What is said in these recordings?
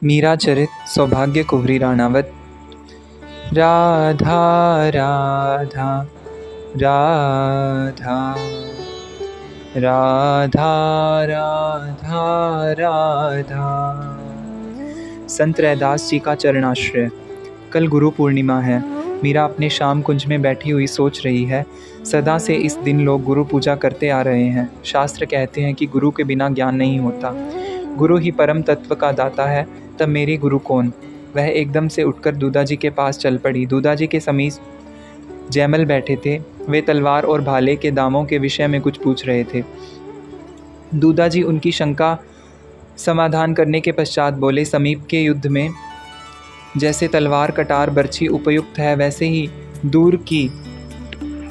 मीरा चरित सौभाग्य कुँवरी राणावत। राधा राधा राधा राधा राधा राधा। संत रैदास जी का चरणाश्रय। कल गुरु पूर्णिमा है। मीरा अपने श्याम कुंज में बैठी हुई सोच रही है। सदा से इस दिन लोग गुरु पूजा करते आ रहे हैं। शास्त्र कहते हैं कि गुरु के बिना ज्ञान नहीं होता। गुरु ही परम तत्व का दाता है, तब मेरी गुरु कौन। वह एकदम से उठकर दूधा जी के पास चल पड़ी। दूधा जी के समीप जैमल बैठे थे। वे तलवार और भाले के दामों के विषय में कुछ पूछ रहे थे। दूधा जी उनकी शंका समाधान करने के पश्चात बोले, समीप के युद्ध में जैसे तलवार कटार बर्छी उपयुक्त है, वैसे ही दूर की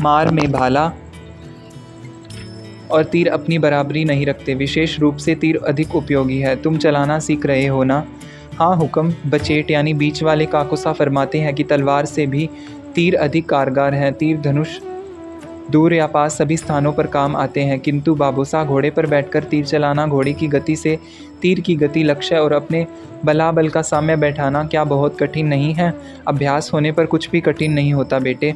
मार में भाला और तीर अपनी बराबरी नहीं रखते। विशेष रूप से तीर अधिक उपयोगी है। तुम चलाना सीख रहे हो ना? हाँ हुक्म। बचेट यानी बीच वाले काकुसा फरमाते हैं कि तलवार से भी तीर अधिक कारगर हैं। तीर धनुष दूर या पास सभी स्थानों पर काम आते हैं, किंतु बाबूसा घोड़े पर बैठकर तीर चलाना, घोड़े की गति से तीर की गति, लक्ष्य और अपने बलाबल का साम्य बैठाना क्या बहुत कठिन नहीं है? अभ्यास होने पर कुछ भी कठिन नहीं होता बेटे।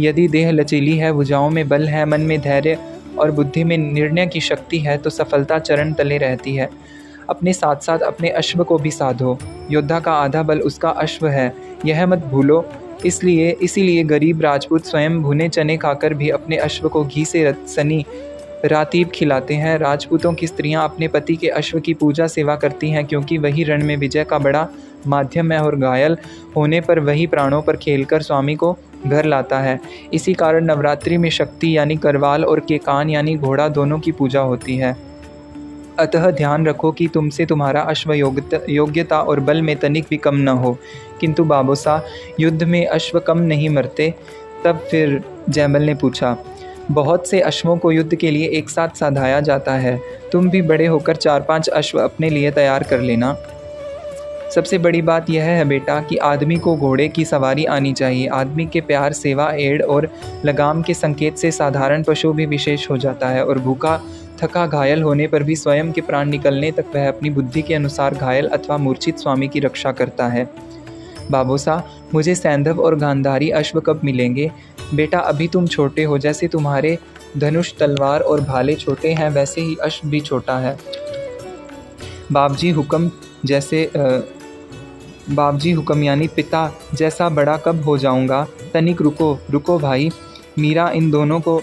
यदि देह लचीली है, भुजाओं में बल है, मन में धैर्य और बुद्धि में निर्णय की शक्ति है, तो सफलता चरण तले रहती है। अपने साथ साथ अपने अश्व को भी साधो। योद्धा का आधा बल उसका अश्व है, यह मत भूलो। इसीलिए गरीब राजपूत स्वयं भुने चने खाकर भी अपने अश्व को घी से सनी रातीब खिलाते हैं। राजपूतों की स्त्रियां अपने पति के अश्व की पूजा सेवा करती हैं, क्योंकि वही रण में विजय का बड़ा माध्यम है और घायल होने पर वही प्राणों पर खेलकर स्वामी को घर लाता है। इसी कारण नवरात्रि में शक्ति यानी करवाल और केकान यानी घोड़ा दोनों की पूजा होती है। अतः ध्यान रखो कि तुमसे तुम्हारा अश्व योग्यता और बल में तनिक भी कम न हो। किंतु बाबूसा, युद्ध में अश्व कम नहीं मरते? तब फिर जैमल ने पूछा। बहुत से अश्वों को युद्ध के लिए एक साथ साधाया जाता है। तुम भी बड़े होकर 4-5 अश्व अपने लिए तैयार कर लेना। सबसे बड़ी बात यह है बेटा कि आदमी को घोड़े की सवारी आनी चाहिए। आदमी के प्यार, सेवा, एड़ और लगाम के संकेत से साधारण पशु भी विशेष हो जाता है, और भूखा थका घायल होने पर भी स्वयं के प्राण निकलने तक वह अपनी बुद्धि के अनुसार घायल अथवा मूर्छित स्वामी की रक्षा करता है। बाबूसा, मुझे सैंधव और गांधारी अश्व कब मिलेंगे? बेटा, अभी तुम छोटे हो। जैसे तुम्हारे धनुष, तलवार और भाले छोटे हैं, वैसे ही अश्व भी छोटा है। बाबजी हुक्म यानी पिता जैसा बड़ा कब हो जाऊंगा? तनिक रुको भाई। मीरा इन दोनों को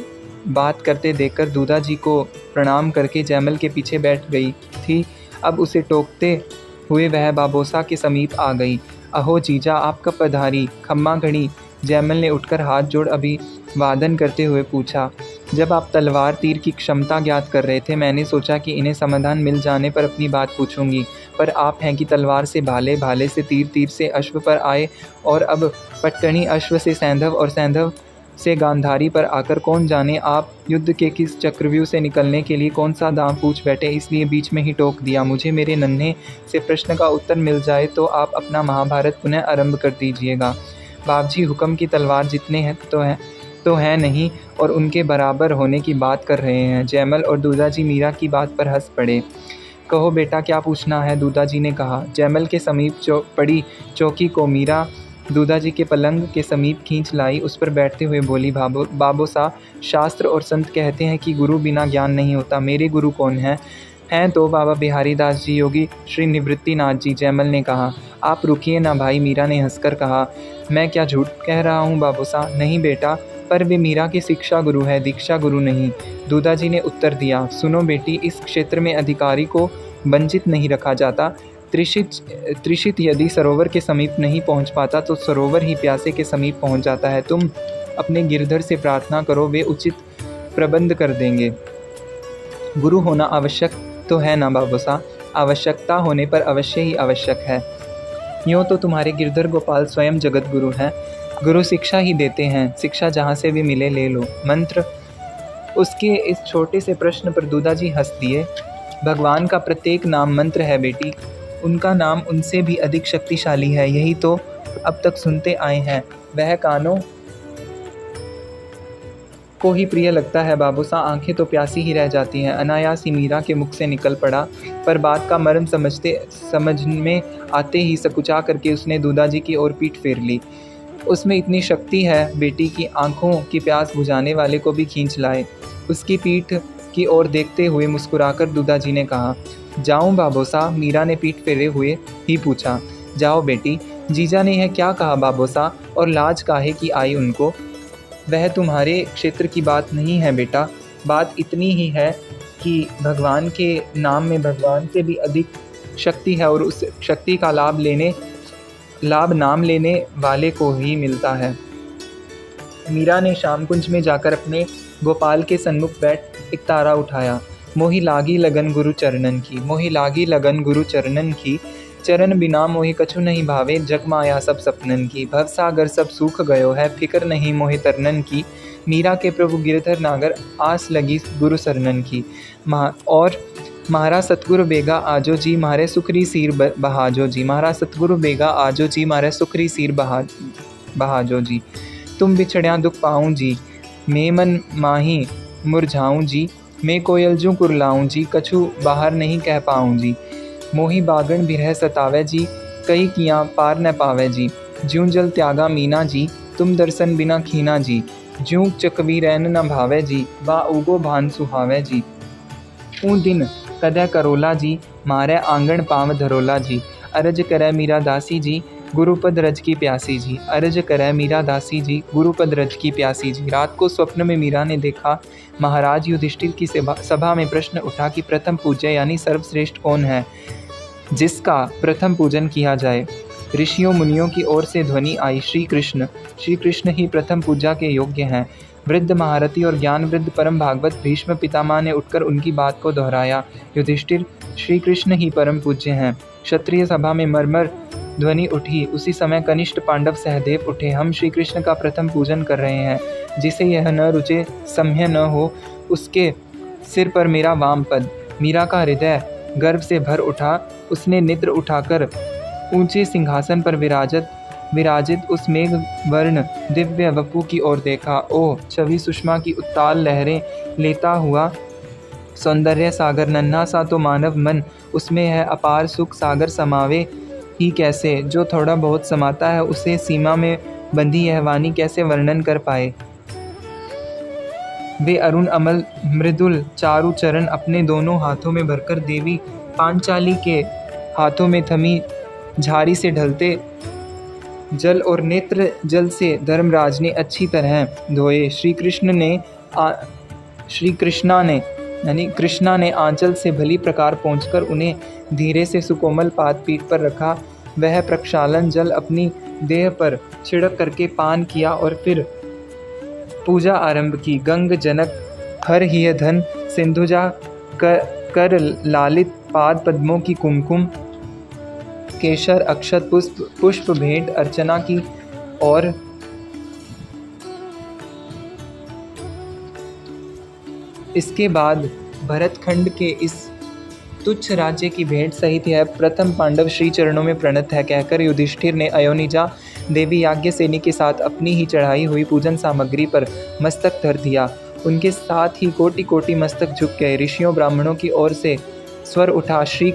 बात करते देखकर दूधा जी को प्रणाम करके जैमल के पीछे बैठ गई थी। अब उसे टोकते हुए वह बाबोसा के समीप आ गई। अहो जीजा, आप कब पधारी? खम्मा घड़ी। जैमल ने उठकर हाथ जोड़ अभिवादन करते हुए पूछा। जब आप तलवार तीर की क्षमता ज्ञात कर रहे थे, मैंने सोचा कि इन्हें समाधान मिल जाने पर अपनी बात पूछूंगी, पर आप हैं कि तलवार से भाले, भाले से तीर, तीर से अश्व पर आए, और अब पट्टनी अश्व से सैंधव और सैंधव से गांधारी पर आकर कौन जाने आप युद्ध के किस चक्रव्यूह से निकलने के लिए कौन सा दांव पूछ बैठे। इसलिए बीच में ही टोक दिया। मुझे मेरे नन्हे से प्रश्न का उत्तर मिल जाए तो आप अपना महाभारत पुनः आरंभ कर दीजिएगा। बाबजी हुक्म की तलवार जितने हैं तो है नहीं, और उनके बराबर होने की बात कर रहे हैं। जैमल और दूधा जी मीरा की बात पर हंस पड़े। कहो बेटा, क्या पूछना है? दूधा जी ने कहा। जैमल के समीप पड़ी चौकी को मीरा दूधा जी के पलंग के समीप खींच लाई। उस पर बैठते हुए बोली, बाबूसा, शास्त्र और संत कहते हैं कि गुरु बिना ज्ञान नहीं होता। मेरे गुरु कौन है? हैं तो बाबा बिहारी दास जी, योगी श्री निवृत्तिनाथ जी। जैमल ने कहा। आप रुकिए ना भाई, मीरा ने हंसकर कहा। मैं क्या झूठ कह रहा हूँ बाबूसा? नहीं बेटा, पर वे मीरा के शिक्षा गुरु है, दीक्षा गुरु नहीं। दूधा जी ने उत्तर दिया। सुनो बेटी, इस क्षेत्र में अधिकारी को वंचित नहीं रखा जाता। त्रिशित यदि सरोवर के समीप नहीं पहुंच पाता, तो सरोवर ही प्यासे के समीप पहुंच जाता है। तुम अपने गिरधर से प्रार्थना करो, वे उचित प्रबंध कर देंगे। गुरु होना आवश्यक तो है ना बाबूसा? आवश्यकता होने पर अवश्य ही आवश्यक है। यूँ तो तुम्हारे गिरधर गोपाल स्वयं जगत गुरु हैं। गुरु शिक्षा ही देते हैं, शिक्षा जहाँ से भी मिले ले लो। मंत्र? उसके इस छोटे से प्रश्न पर दूधा जी हंस दिए। भगवान का प्रत्येक नाम मंत्र है बेटी। उनका नाम उनसे भी अधिक शक्तिशाली है, यही तो अब तक सुनते आए हैं। वह कानों को ही प्रिय लगता है बाबूसा, आंखें तो प्यासी ही रह जाती हैं। अनायास ही मीरा के मुख से निकल पड़ा, पर बात का मर्म समझ में आते ही सकुचा करके उसने दूदाजी की ओर पीठ फेर ली। उसमें इतनी शक्ति है बेटी की आंखों की प्यास बुझाने वाले को भी खींच लाए। उसकी पीठ की ओर देखते हुए मुस्कुराकर दूदाजी ने कहा, जाऊं बाबूसा? मीरा ने पीठ फेरे हुए ही पूछा। जाओ बेटी। जीजा ने यह क्या कहा बाबूसा? और लाज काहे की आई उनको? वह तुम्हारे क्षेत्र की बात नहीं है बेटा। बात इतनी ही है कि भगवान के नाम में भगवान से भी अधिक शक्ति है, और उस शक्ति का लाभ नाम लेने वाले को ही मिलता है। मीरा ने श्यामकुंज में जाकर अपने गोपाल के सन्मुख बैठ एक तारा उठाया। मोहि लागी लगन गुरु चरणन की, मोहि लागी लगन गुरु चरणन की, चरण बिना मोहि कछु नहीं भावे, जग माया सब सपनन की, भवसागर सब सूख गयो है, फिकर नहीं मोहि तरनन की, मीरा के प्रभु गिरधर नागर, आस लगी गुरु सरनन की। और महारा सतगुरु बेगा आजो जी, मारे सुखरी सिर बहाजो जी, महारा सतगुरु बेगा आजो जी, मारे सुखरी सिर बहाजो जी। तुम बिछड़िया दुख पाऊँ जी, मैं मन माही मुरझाऊँ जी, मैं कोयल जू कुरलाऊँ जी, कछु बाहर नहीं कह पाऊँ जी। मोही बागण बिरह सतावे जी, कई किया पार न पावे जी, ज्यों जल त्यागा मीना जी, तुम दर्शन बिना खीना जी, ज्यों चकवी रैन न भावे जी, बा उगो भान सुहावे जी। ऊँ दिन कदै करोला जी, मारे आंगण पाव धरोला जी, अरज करे मीरा दासी जी, गुरुपद रज की प्यासी जी, अरज करे मीरा दासी जी, गुरुपद रज की प्यासी जी। रात को स्वप्न में मीरा ने देखा महाराज युधिष्ठिर की सभा में प्रश्न उठा कि प्रथम पूज्य यानी सर्वश्रेष्ठ कौन है जिसका प्रथम पूजन किया जाए। ऋषियों मुनियों की ओर से ध्वनि आई, श्री कृष्ण ही प्रथम पूजा के योग्य हैं। वृद्ध महारथी और ज्ञान वृद्ध परम भागवत भीष्म पितामह ने उठकर उनकी बात को दोहराया। युधिष्ठिर, श्री कृष्ण ही परम पूज्य हैं। क्षत्रिय सभा में मरमर ध्वनि उठी। उसी समय कनिष्ठ पांडव सहदेव उठे। हम श्री कृष्ण का प्रथम पूजन कर रहे हैं। जिसे यह न रुचे, सम्य न हो, उसके सिर पर मेरा वाम पद। मीरा का हृदय गर्व से भर उठा। उसने नेत्र उठाकर ऊंचे सिंहासन पर विराजित उस मेघ वर्ण दिव्य वपु की ओर देखा। ओह, छवि सुषमा की उत्ताल लहरें लेता हुआ सौंदर्य सागर, नन्हा सा तो मानव मन उसमें है, अपार सुख सागर समावे ही कैसे। जो थोड़ा बहुत समाता है उसे सीमा में बंधी यह वाणी कैसे वर्णन कर पाए। वे अरुण अमल मृदुल चारु चरण अपने दोनों हाथों में भरकर देवी पांचाली के हाथों में थमी झाड़ी से ढलते जल और नेत्र जल से धर्मराज ने अच्छी तरह धोए। कृष्णा ने आंचल से भली प्रकार पहुंचकर उन्हें धीरे से सुकोमल पाद पीठ पर रखा। वह प्रक्षालन जल अपनी देह पर छिड़क करके पान किया और फिर पूजा आरंभ की। गंग जनक हर ही धन सिंधुजा कर लालित पाद पद्मों की कुमकुम केशर अक्षत पुष्प भेंट अर्चना की। और इसके बाद भरतखंड के इस तुच्छ राज्य की भेंट सहित है प्रथम पांडव श्री चरणों में प्रणत है कहकर युधिष्ठिर ने अयोनिजा देवी याज्ञसेनी के साथ अपनी ही चढ़ाई हुई पूजन सामग्री पर मस्तक धर दिया। उनके साथ ही कोटि कोटि मस्तक झुक गए। ऋषियों ब्राह्मणों की ओर से स्वर उठा, श्री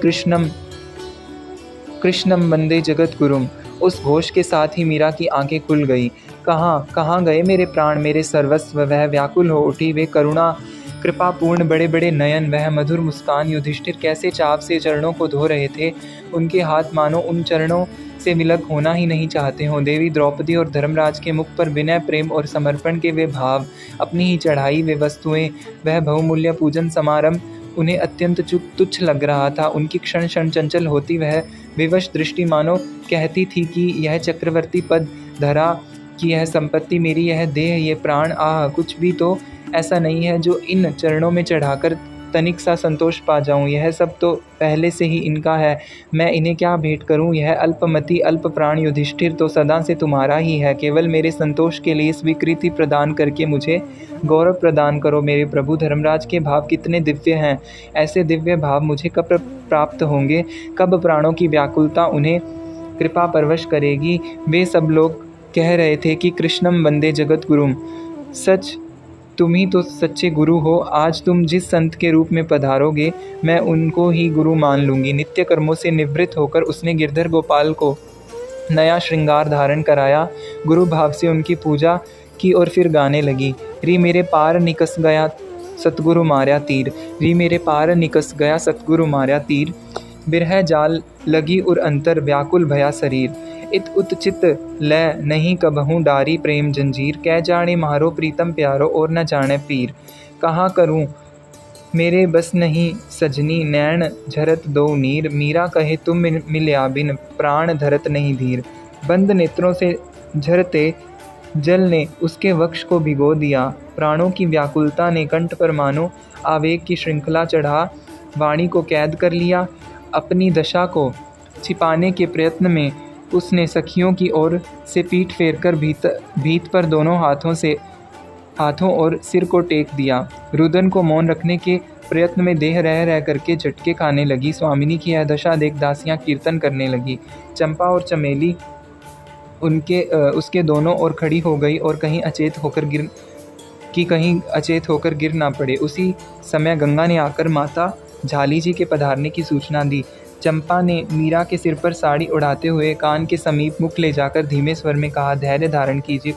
कृष्णम वंदे जगत गुरुम। उस घोष के साथ ही मीरा की आंखें खुल गई। कहाँ गए मेरे प्राण, मेरे सर्वस्व। वह व्याकुल हो उठी। वे करुणा कृपापूर्ण बड़े बड़े नयन, वह मधुर मुस्कान। युधिष्ठिर कैसे चाव से चरणों को धो रहे थे। उनके हाथ मानो उन चरणों से विलग होना ही नहीं चाहते हों। देवी द्रौपदी और धर्मराज के मुख पर विनय प्रेम और समर्पण के वे भाव, अपनी ही चढ़ाई वे वस्तुएं, वह बहुमूल्य पूजन समारंभ उन्हें अत्यंत तुच्छ लग रहा था। उनकी क्षण क्षण चंचल होती वह विवश दृष्टि मानो कहती थी कि यह चक्रवर्ती पद, धरा की यह संपत्ति, मेरी यह देह, ये प्राण, आह, कुछ भी तो ऐसा नहीं है जो इन चरणों में चढ़ाकर तनिक सा संतोष पा जाऊं। यह सब तो पहले से ही इनका है, मैं इन्हें क्या भेंट करूं। यह अल्पमति अल्प प्राण युधिष्ठिर तो सदा से तुम्हारा ही है। केवल मेरे संतोष के लिए स्वीकृति प्रदान करके मुझे गौरव प्रदान करो। मेरे प्रभु धर्मराज के भाव कितने दिव्य हैं। ऐसे दिव्य भाव मुझे कब प्राप्त होंगे, कब प्राणों की व्याकुलता उन्हें कृपा परवश करेगी। वे सब लोग कह रहे थे कि कृष्णम वंदे जगत गुरुम। सच तुम ही तो सच्चे गुरु हो। आज तुम जिस संत के रूप में पधारोगे मैं उनको ही गुरु मान लूँगी। नित्य कर्मों से निवृत्त होकर उसने गिरधर गोपाल को नया श्रृंगार धारण कराया, गुरु भाव से उनकी पूजा की और फिर गाने लगी। री मेरे पार निकस गया सतगुरु मार्या तीर, री मेरे पार निकस गया सतगुरु मार्या तीर। बिरह जाल लगी उर अंतर व्याकुल भया शरीर, इत उत चित लय नहीं कबहूँ डारी प्रेम जंजीर। कह जाने मारो प्रीतम प्यारो और न जाने पीर, कहाँ करूँ मेरे बस नहीं सजनी नैन झरत दो नीर। मीरा कहे तुम मिल्या बिन प्राण धरत नहीं धीर। बंद नेत्रों से झरते जल ने उसके वक्ष को भिगो दिया, प्राणों की व्याकुलता ने कंठ पर मानो आवेग की श्रृंखला चढ़ा वाणी को कैद कर लिया। अपनी दशा को छिपाने के प्रयत्न में उसने सखियों की ओर से पीठ फेरकर भीत पर दोनों हाथों और सिर को टेक दिया। रुदन को मौन रखने के प्रयत्न में देह रह करके झटके खाने लगी। स्वामिनी की यह दशा देख दासियां कीर्तन करने लगी। चंपा और चमेली उसके दोनों ओर खड़ी हो गई और कहीं अचेत होकर गिर ना पड़े। उसी समय गंगा ने आकर माता झाली जी के पधारने की सूचना दी। चंपा ने मीरा के सिर पर साड़ी उड़ाते हुए कान के समीप मुख ले जाकर धीमे स्वर में कहा, धैर्य धारण कीजिए,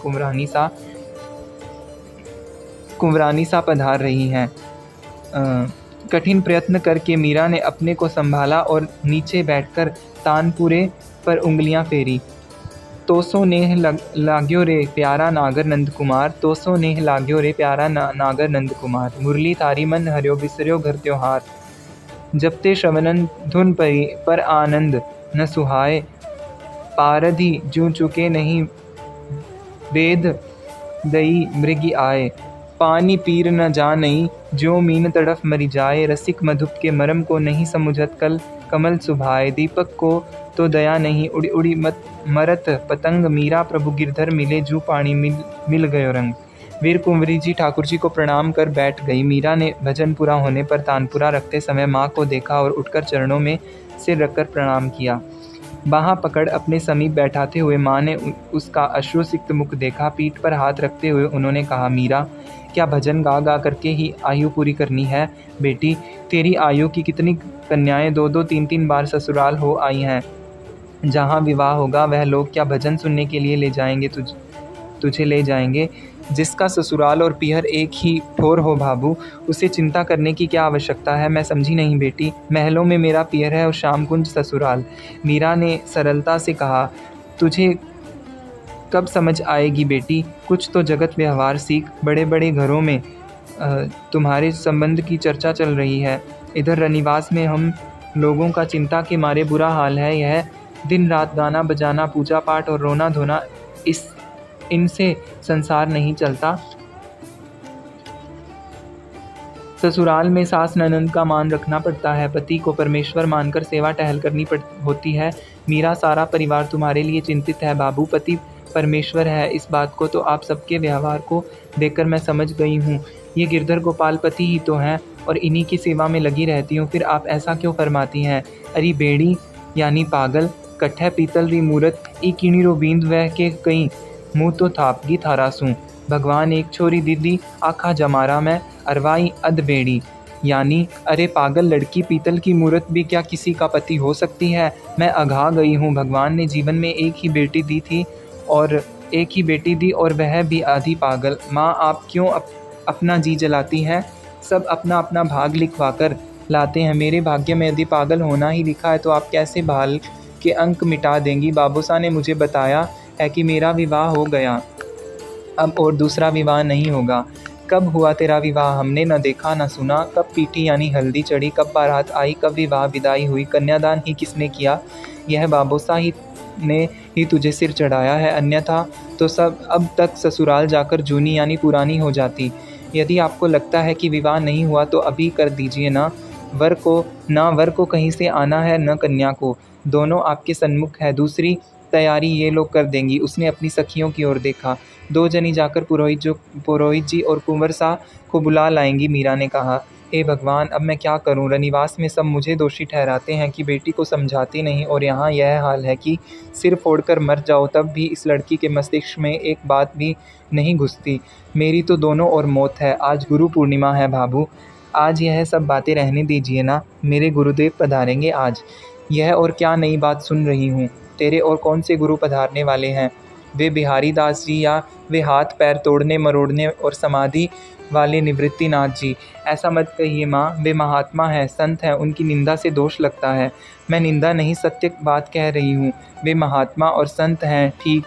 कुंवरानी सा पधार रही हैं। कठिन प्रयत्न करके मीरा ने अपने को संभाला और नीचे बैठकर तानपुरे पर उंगलियां फेरी। तोसो नेह लाग्यो रे प्यारा नागर नंद कुमार, तोसो नेह लाग्यो रे प्यारा नागर नंद कुमार। मुरली तारी मन हरियो बिसरियो घर त्योहार, जपते श्रवणन धुन परी पर आनंद न सुहाए। पारधी जू चुके नहीं वेद दई मृगी आए, पानी पीर न जानई ज्यों मीन तड़फ मरी जाए। रसिक मधुप के मरम को नहीं समुझत कमल सुभाए, दीपक को तो दया नहीं उड़ी उड़ी मरत पतंग। मीरा प्रभु गिरधर मिले जू पानी मिल गयो रंग। वीर कुंवरी जी ठाकुर जी को प्रणाम कर बैठ गई। मीरा ने भजन पूरा होने पर तानपुरा रखते समय माँ को देखा और उठकर चरणों में सिर रखकर प्रणाम किया। बाहाँ पकड़ अपने समीप बैठाते हुए माँ ने उसका अश्रुसिक्त मुख देखा। पीठ पर हाथ रखते हुए उन्होंने कहा, मीरा क्या भजन गा गा करके ही आयु पूरी करनी है? बेटी, तेरी आयु की कितनी कन्याएं 2-2 3-3 बार ससुराल हो आई हैं। जहाँ विवाह होगा वह लोग क्या भजन सुनने के लिए ले जाएंगे तुझे ले जाएंगे। जिसका ससुराल और पिहर एक ही ठोर हो भाबू, उसे चिंता करने की क्या आवश्यकता है? मैं समझी नहीं बेटी। महलों में मेरा पिहर है और श्यामकुंज ससुराल। मीरा ने सरलता से कहा, तुझे कब समझ आएगी बेटी? कुछ तो जगत व्यवहार सीख। बड़े बड़े घरों में तुम्हारे संबंध की चर्चा चल रही है। इधर रनिवास में हम लोगों का चिंता के मारे बुरा हाल है। यह दिन रात गाना बजाना, पूजा पाठ और रोना धोना, इनसे संसार नहीं चलता। ससुराल में सास ननंद का मान रखना पड़ता है। पति को परमेश्वर मानकर सेवा टहल करनी होती है। मीरा, सारा परिवार तुम्हारे लिए चिंतित है बाबू। पति परमेश्वर है, इस बात को तो आप सबके व्यवहार को देखकर मैं समझ गई हूँ। ये गिरधर गोपाल पति ही तो हैं और इन्हीं की सेवा में लगी रहती हूँ। फिर आप ऐसा क्यों फरमाती हैं? अरे बेड़ी यानी पागल, कट्ठे पीतल री मूरत ई किणी रो बींद वह के कहीं मुँह तो थापगी थारासूँ। भगवान एक छोरी दीदी आखा जमारा में अरवाई अध बेड़ी, यानी अरे पागल लड़की, पीतल की मूरत भी क्या किसी का पति हो सकती है? मैं अघा गई हूँ। भगवान ने जीवन में एक ही बेटी दी और वह भी आधी पागल। माँ, आप क्यों अपना जी जलाती हैं? सब अपना अपना भाग लिखवा कर लाते हैं। मेरे भाग्य में यदि पागल होना ही लिखा है तो आप कैसे भाल के अंक मिटा देंगी? बाबूसा ने मुझे बताया है कि मेरा विवाह हो गया, अब और दूसरा विवाह नहीं होगा। कब हुआ तेरा विवाह? हमने न देखा न सुना। कब पीठी यानी हल्दी चढ़ी, कब बारात आई, कब विवाह विदाई हुई? कन्यादान ही किसने किया? यह बाबूसा ने ही तुझे सिर चढ़ाया है, अन्यथा तो सब अब तक ससुराल जाकर जूनी यानी पुरानी हो जाती। यदि आपको लगता है कि विवाह नहीं हुआ तो अभी कर दीजिए ना। वर को कहीं से आना है न कन्या को, दोनों आपके सन्मुख है। दूसरी तैयारी ये लोग कर देंगी। उसने अपनी सखियों की ओर देखा। 2 जनी जाकर पुरोहित जी और कुंवर सा को बुला लाएंगी। मीरा ने कहा, हे भगवान, अब मैं क्या करूं? रनिवास में सब मुझे दोषी ठहराते हैं कि बेटी को समझाती नहीं, और यहाँ यह हाल है कि सिर फोड़कर मर जाओ तब भी इस लड़की के मस्तिष्क में एक बात भी नहीं घुसती। मेरी तो दोनों ओर मौत है। आज गुरु पूर्णिमा है बाबू, आज यह सब बातें रहने दीजिए ना। मेरे गुरुदेव पधारेंगे आज। यह और क्या नई बात सुन रही हूँ? तेरे और कौन से गुरु पधारने वाले हैं? वे बिहारी दास जी, या वे हाथ पैर तोड़ने मरोड़ने और समाधि वाले निवृत्तिनाथ जी? ऐसा मत कहिए माँ, वे महात्मा हैं, संत हैं, उनकी निंदा से दोष लगता है। मैं निंदा नहीं, सत्य बात कह रही हूँ। वे महात्मा और संत हैं ठीक,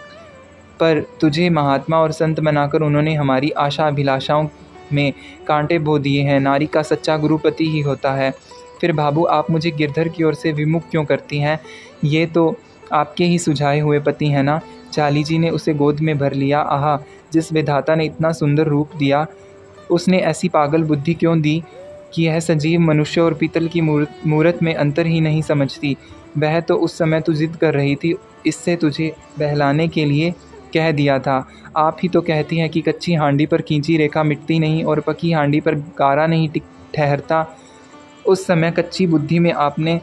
पर तुझे महात्मा और संत बनाकर उन्होंने हमारी आशा अभिलाषाओं में कांटे बो दिए हैं। नारी का सच्चा गुरुपति ही होता है। फिर बाबू, आप मुझे गिरधर की ओर से विमुख क्यों करती हैं? ये तो आपके ही सुझाए हुए पति हैं ना। झाली जी ने उसे गोद में भर लिया। आहा, जिस विधाता ने इतना सुंदर रूप दिया, उसने ऐसी पागल बुद्धि क्यों दी कि यह सजीव मनुष्य और पीतल की मूरत में अंतर ही नहीं समझती। वह तो उस समय तू जिद कर रही थी, इससे तुझे बहलाने के लिए कह दिया था। आप ही तो कहती हैं कि कच्ची हांडी पर खींची रेखा मिटती नहीं और पकी हांडी पर गारा नहीं ठहरता। उस समय कच्ची बुद्धि में आपने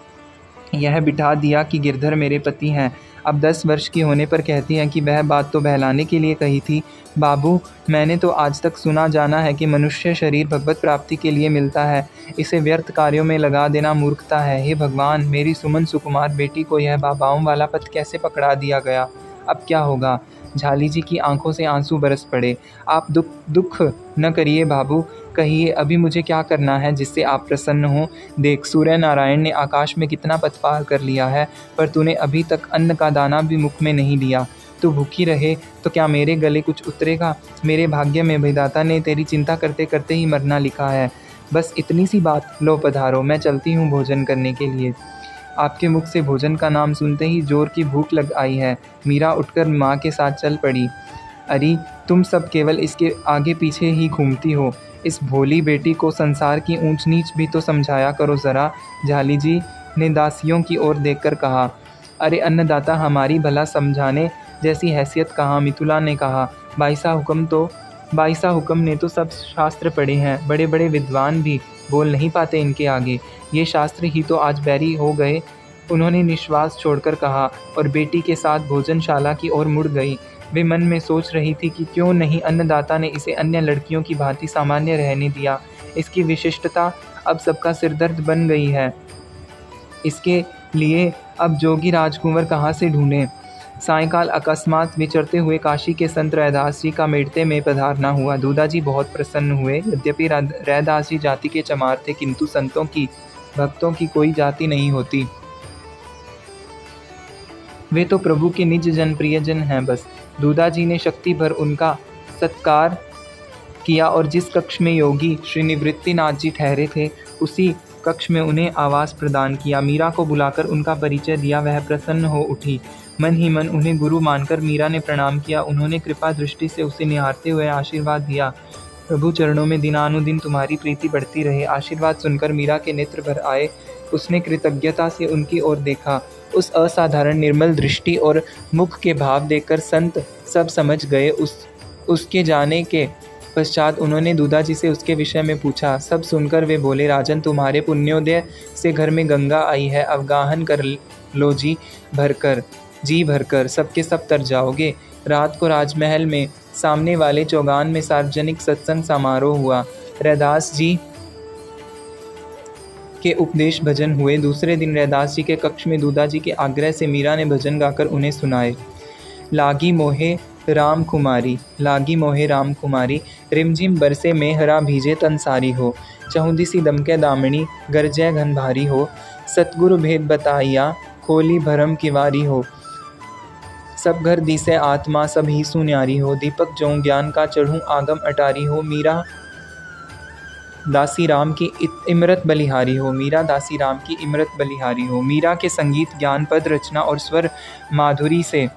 यह बिठा दिया कि गिरधर मेरे पति हैं। अब 10 वर्ष की होने पर कहती हैं कि वह बात तो बहलाने के लिए कही थी। बाबू, मैंने तो आज तक सुना जाना है कि मनुष्य शरीर भगवत प्राप्ति के लिए मिलता है, इसे व्यर्थ कार्यों में लगा देना मूर्खता है। हे भगवान, मेरी सुमन सुकुमार बेटी को यह बाबाओं वाला पथ कैसे पकड़ा दिया गया? अब क्या होगा? झाली जी की आंखों से आंसू बरस पड़े। आप दुख न करिए बाबू, कहिए अभी मुझे क्या करना है जिससे आप प्रसन्न हो? देख, सूर्य नारायण ने आकाश में कितना पथ पार कर लिया है, पर तूने अभी तक अन्न का दाना भी मुख में नहीं लिया। तू भूखी रहे तो क्या मेरे गले कुछ उतरेगा? मेरे भाग्य में विधाता ने तेरी चिंता करते करते ही मरना लिखा है। बस इतनी सी बात। लो पधारो, मैं चलती हूँ भोजन करने के लिए। आपके मुख से भोजन का नाम सुनते ही जोर की भूख लग आई है। मीरा उठकर माँ के साथ चल पड़ी। अरे, तुम सब केवल इसके आगे पीछे ही घूमती हो। इस भोली बेटी को संसार की ऊंच नीच भी तो समझाया करो ज़रा। झाली जी ने दासियों की ओर देखकर कहा। अरे अन्नदाता, हमारी भला समझाने जैसी हैसियत कहाँ? मिथुला ने कहा। बाईसा हुक्म ने तो सब शास्त्र पढ़े हैं, बड़े बड़े विद्वान भी बोल नहीं पाते इनके आगे। ये शास्त्र ही तो आज बैरी हो गए। उन्होंने निश्वास छोड़कर कहा और बेटी के साथ भोजनशाला की ओर मुड़ गई। वे मन में सोच रही थी कि क्यों नहीं अन्नदाता ने इसे अन्य लड़कियों की भांति सामान्य रहने दिया। इसकी विशिष्टता अब सबका सिरदर्द बन गई है। इसके लिए अब जोगी राजकुंवर कहाँ से ढूंढें? सायंकाल अकस्मात विचरते हुए काशी के संत रैदास जी का मेड़ते में पधारना हुआ। दूधाजी बहुत प्रसन्न हुए। यद्यपि रैदास जी जाति के चमार थे, किंतु संतों की, भक्तों की कोई जाति नहीं होती। वे तो प्रभु के निज जनप्रिय जन हैं बस। दूधाजी ने शक्ति भर उनका सत्कार किया और जिस कक्ष में योगी श्री निवृत्तिनाथ जी ठहरे थे, उसी कक्ष में उन्हें आवास प्रदान किया। मीरा को बुलाकर उनका परिचय दिया। वह प्रसन्न हो उठी। मन ही मन उन्हें गुरु मानकर मीरा ने प्रणाम किया। उन्होंने कृपा दृष्टि से उसे निहारते हुए आशीर्वाद दिया। प्रभु चरणों में दिनानुदिन तुम्हारी प्रीति बढ़ती रहे। आशीर्वाद सुनकर मीरा के नेत्र भर आए। उसने कृतज्ञता से उनकी ओर देखा। उस असाधारण निर्मल दृष्टि और मुख के भाव देखकर संत सब समझ गए। उसके जाने के पश्चात उन्होंने दूधाजी से उसके विषय में पूछा। सब सुनकर वे बोले, राजन, तुम्हारे पुण्योदय से घर में गंगा आई है, अवगाहन कर लो जी भरकर, सबके सब तर जाओगे। रात को राजमहल में सामने वाले चौगान में सार्वजनिक सत्संग समारोह हुआ। रैदास जी के उपदेश भजन हुए। दूसरे दिन रैदास जी के कक्ष में दूधाजी के आग्रह से मीरा ने भजन गाकर उन्हें सुनाए। लागी मोहे राम कुमारी, रिमझिम बरसे में हरा भीजे तन सारी हो। चहुदिसी दमके दामिनी, गरजय घन भारी हो। सतगुरु भेद बताइया, खोली भरम की वारी हो। सब घर दिसे आत्मा, सब ही सुन्यारी हो। दीपक जो ज्ञान का चढ़ूं आगम अटारी हो। मीरा दासी राम की इमरत बलिहारी हो। मीरा के संगीत, ज्ञान, पद रचना और स्वर माधुरी से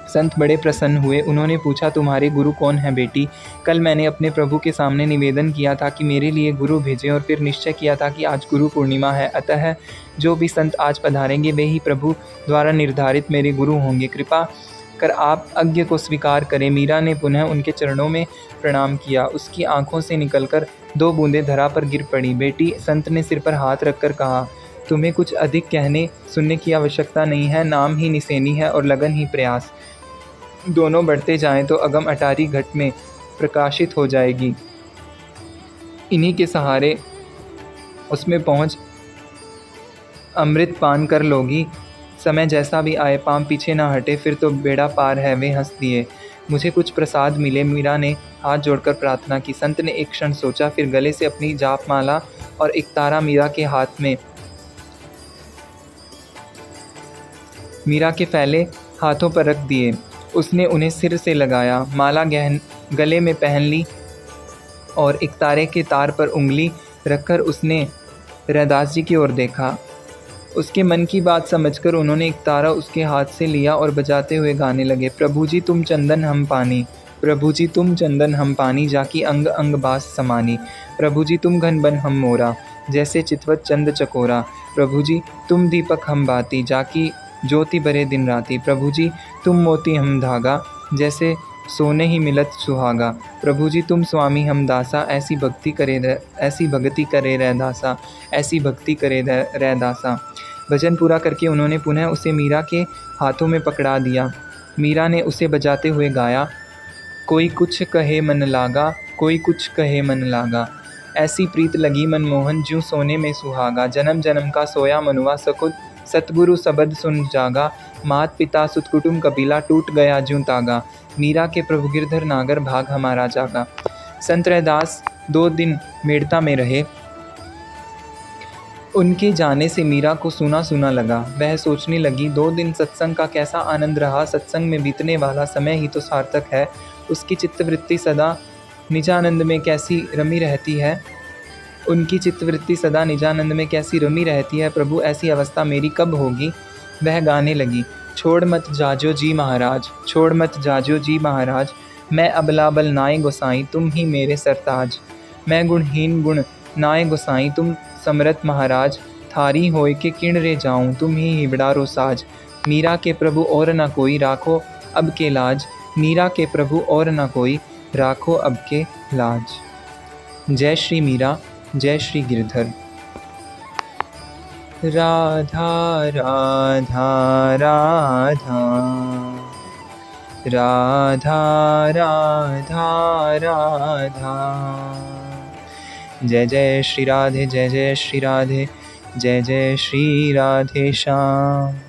संत बड़े प्रसन्न हुए। उन्होंने पूछा, तुम्हारे गुरु कौन है बेटी? कल मैंने अपने प्रभु के सामने निवेदन किया था कि मेरे लिए गुरु भेजें, और फिर निश्चय किया था कि आज गुरु पूर्णिमा है, अतः जो भी संत आज पधारेंगे वे ही प्रभु द्वारा निर्धारित मेरे गुरु होंगे। कृपा कर आप आज्ञा को स्वीकार करें। मीरा ने पुनः उनके चरणों में प्रणाम किया। उसकी आंखों से निकलकर 2 बूंदें धरा पर गिर पड़ी। बेटी, संत ने सिर पर हाथ रखकर कहा, तुम्हें कुछ अधिक कहने सुनने की आवश्यकता नहीं है। नाम ही निसेनी है और लगन ही प्रयास। दोनों बढ़ते जाएं तो अगम अटारी घट में प्रकाशित हो जाएगी। इन्हीं के सहारे उसमें पहुंच अमृत पान कर लोगी। समय जैसा भी आए पाँव पीछे ना हटे, फिर तो बेड़ा पार है। वे हंस दिए। मुझे कुछ प्रसाद मिले, मीरा ने हाथ जोड़कर प्रार्थना की। संत ने एक क्षण सोचा, फिर गले से अपनी जाप माला और एक तारा मीरा के फैले हाथों पर रख दिए। उसने उन्हें सिर से लगाया, माला गले में पहन ली और एक तारे के तार पर उंगली रखकर उसने रैदास जी की ओर देखा। उसके मन की बात समझकर उन्होंने एक तारा उसके हाथ से लिया और बजाते हुए गाने लगे। प्रभु जी तुम चंदन हम पानी, प्रभु जी तुम चंदन हम पानी, जाकी अंग अंग बास समानी। प्रभु जी तुम घन बन हम मोरा, जैसे चितवत चंद चकोरा। प्रभु जी तुम दीपक हम बाती, जाकी ज्योति बरे दिन राती। प्रभु जी तुम मोती हम धागा, जैसे सोने ही मिलत सुहागा। प्रभु जी तुम स्वामी हम दासा, ऐसी भक्ति करे रैदासा, ऐसी भक्ति करे रैदासा। भजन पूरा करके उन्होंने पुनः उसे मीरा के हाथों में पकड़ा दिया। मीरा ने उसे बजाते हुए गाया, कोई कुछ कहे मन लागा, कोई कुछ कहे मन लागा। ऐसी प्रीत लगी मनमोहन, ज्यों सोने में सुहागा। जन्म जन्म का सोया मनुआ, सकुद सतगुरु सबद सुन जागा। मात पिता सुत कुटुंब कबीला, टूट गया ज्यों तागा। मीरा के प्रभु गिरधर नागर, भाग हमारा जागा। संत रैदास 2 दिन मेड़ता में रहे। उनके जाने से मीरा को सूना सूना लगा। वह सोचने लगी, 2 दिन सत्संग का कैसा आनंद रहा। सत्संग में बीतने वाला समय ही तो सार्थक है। उसकी चित्तवृत्ति सदा निजानंद में कैसी रमी रहती है। उनकी चित्तवृत्ति सदा निजानंद में कैसी रमी रहती है। प्रभु ऐसी अवस्था मेरी कब होगी। वह गाने लगी, छोड़ मत जाजो जी महाराज, छोड़ मत जाजो जी महाराज। मैं अबला बल नाय गोसाई, तुम ही मेरे सरताज। मैं गुणहीन गुण नाय गोसाई, तुम समरथ महाराज। थारी होय के किण रे जाऊं, तुम ही हिबड़ारो साज। मीरा के प्रभु और न कोई, राखो अब के लाज। मीरा के प्रभु और न कोई, राखो अब के लाज। जय श्री मीरा, जय श्री गिरधर। राधा राधा राधा, राधा राधा राधा। जय जय श्री राधे, जय जय श्री राधे, जय जय श्री राधे श्याम।